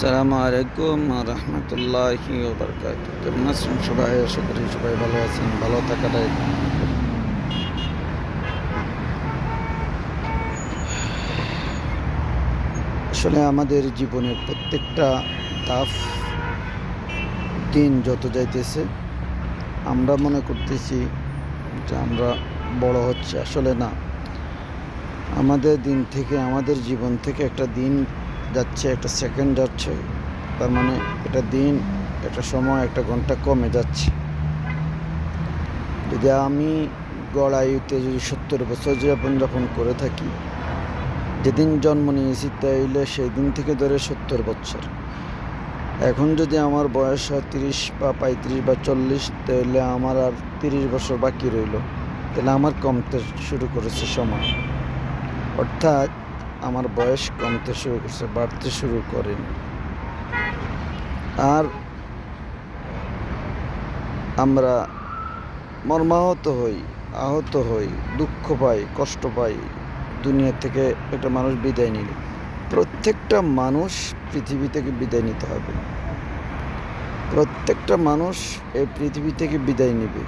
আসসালামু আলাইকুম রহমতুল্লাহি ওবরকাতুহু। কেমন আছেন সবাই? আশা করি সবাই ভালো আছেন। ভালো থাকাটাই আসলে আমাদের জীবনের প্রত্যেকটা ধাপ দিন যত যাইতেছে আমরা মনে করতেছি যে আমরা বড় হচ্ছে, আসলে না। আমাদের দিন থেকে, আমাদের জীবন থেকে একটা দিন যাচ্ছে, একটা সেকেন্ড যাচ্ছে, তার মানে একটা দিন, একটা সময়, একটা ঘন্টা কমে যাচ্ছে। যদি আমি গড় আয়ুতে যদি 70 বছর জীবনযাপন করে থাকি, যেদিন জন্ম নিয়েছি তাইলে সেই দিন থেকে ধরে 70 বছর। এখন যদি আমার বয়স হয় 30 বা 35 বা 40, তাহলে আমার আর 30 বছর বাকি রইল। তাহলে আমার কমতে শুরু করেছে সময়, অর্থাৎ আমার বয়স কমতে শুরু করছে, বাড়তে শুরু করেনি। আর আমরা মর্মাহত হই, আহত হই, দুঃখ পাই, কষ্ট পাই দুনিয়া থেকে একটা মানুষ বিদায় নিলে। প্রত্যেকটা মানুষ পৃথিবী থেকে বিদায় নিতে হবে। প্রত্যেকটা মানুষ এই পৃথিবী থেকে বিদায় নেবে।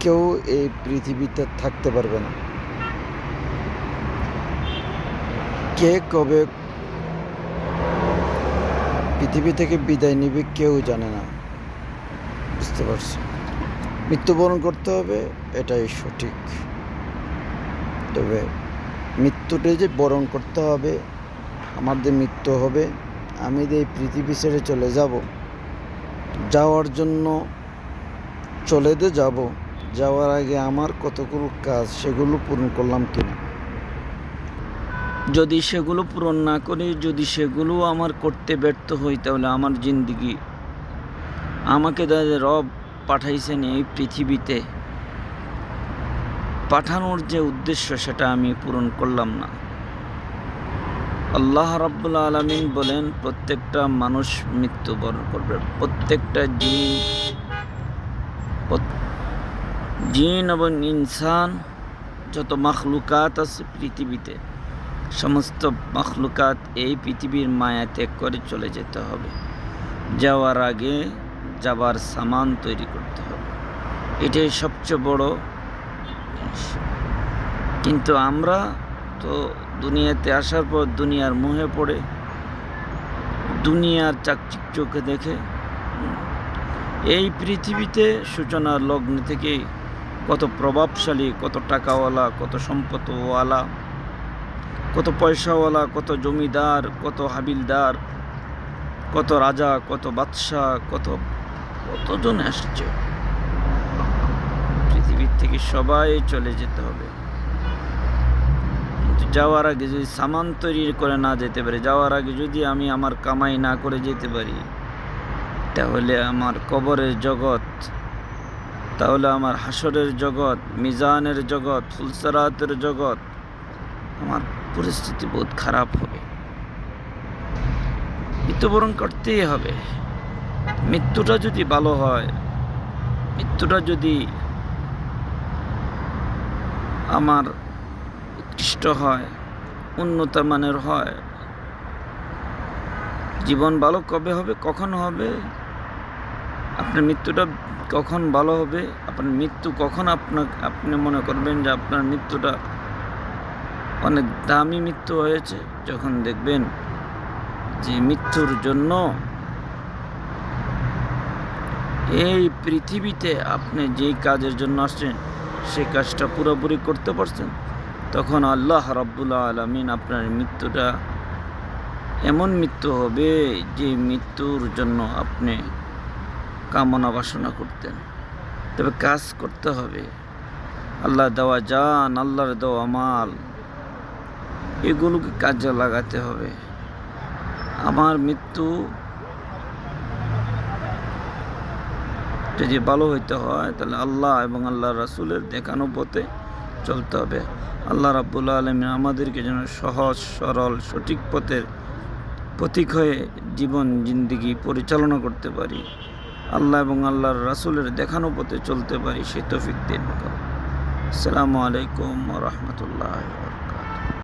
কেউ এই পৃথিবীতে থাকতে পারবে না। কে কবে পৃথিবী থেকে বিদায় নেবে কেউ জানে না। বুঝতে পারছি, মৃত্যুবরণ করতে হবে, এটাই সঠিক। তবে মৃত্যুটাই যে বরণ করতে হবে, আমার যে মৃত্যু হবে, আমি যে এই পৃথিবী ছেড়ে চলে যাব, যাওয়ার জন্য চলে যাব, যাওয়ার আগে আমার কতগুলো কাজ সেগুলো পূরণ করলাম কিনা। যদি সেগুলো পূরণ না করি, যদি সেগুলো আমার করতে ব্যর্থ হই, তাহলে আমার জিন্দেগি, আমাকে রব পাঠাইছেন এই পৃথিবীতে, পাঠানোর যে উদ্দেশ্য সেটা আমি পূরণ করলাম না। আল্লাহ রাব্বুল আলামিন বলেন, প্রত্যেকটা মানুষ মৃত্যুবরণ করবে। প্রত্যেকটা জিন এবং ইনসান, যত মাখলুকাত আছে পৃথিবীতে, সমস্ত মাখলুকাত এই পৃথিবীর মায়া ত্যাগ করে চলে যেতে হবে। যাওয়ার আগে যাবার সামান তৈরি করতে হবে, এটাই সবচেয়ে বড় জিনিস। কিন্তু আমরা তো দুনিয়াতে আসার পর দুনিয়ার মোহে পড়ে, দুনিয়ার চাকচিক্যকে দেখে এই পৃথিবীতে সূচনার লগ্ন থেকে কত প্রভাবশালী, কত টাকাওয়ালা, কত সম্পদওয়ালা, কত পয়সাওয়ালা, কত জমিদার, কত হাবিলদার, কত রাজা, কত বাদশাহ, কতজন আসছে। পৃথিবীর থেকে সবাই চলে যেতে হবে। কিন্তু যাওয়ার আগে যদি সামান তৈরি করে না যেতে পারি, যাওয়ার আগে যদি আমি আমার কামাই না করে যেতে পারি, তাহলে আমার কবরের জগৎ, তাহলে আমার হাসরের জগৎ, মিজানের জগৎ, ফুলসরাতের জগৎ, আমার পরিস্থিতি বহুত খারাপ হবে। মৃত্যুবরণ করতেই হবে। মৃত্যুটা যদি ভালো হয়, মৃত্যুটা যদি আমার উৎকৃষ্ট হয়, উন্নত মানের হয়, জীবন ভালো কবে হবে, কখন হবে, আপনার মৃত্যুটা কখন ভালো হবে, আপনার মৃত্যু কখন আপনি মনে করবেন যে আপনার মৃত্যুটা অনেক দামি মৃত্যু হয়েছে, যখন দেখবেন যে মৃত্যুর জন্য এই পৃথিবীতে আপনি যেই কাজের জন্য আসছেন সেই কাজটা পুরোপুরি করতে পারছেন, তখন আল্লাহ রাব্বুল আলামিন আপনার মৃত্যুটা এমন মৃত্যু হবে যে মৃত্যুর জন্য আপনি কামনা বাসনা করতেন। তবে কাজ করতে হবে, আল্লাহ দেওয়া জান, আল্লাহর দেওয়া মাল, এগুলোকে কাজে লাগাতে হবে। আমার মৃত্যু যদি ভালো হইতে হয়, তাহলে আল্লাহ এবং আল্লাহ রাসূলের দেখানো পথে চলতে হবে। আল্লাহ রাব্বুল আলামিন আমাদেরকে যেন সহজ সরল সঠিক পথের পথিক হয়ে জীবন জিন্দেগি পরিচালনা করতে পারি, আল্লাহ এবং আল্লাহর রাসূলের দেখানো পথে চলতে পারি, সে তৌফিক দিন। আসসালামু আলাইকুম ওয়া রাহমাতুল্লাহি।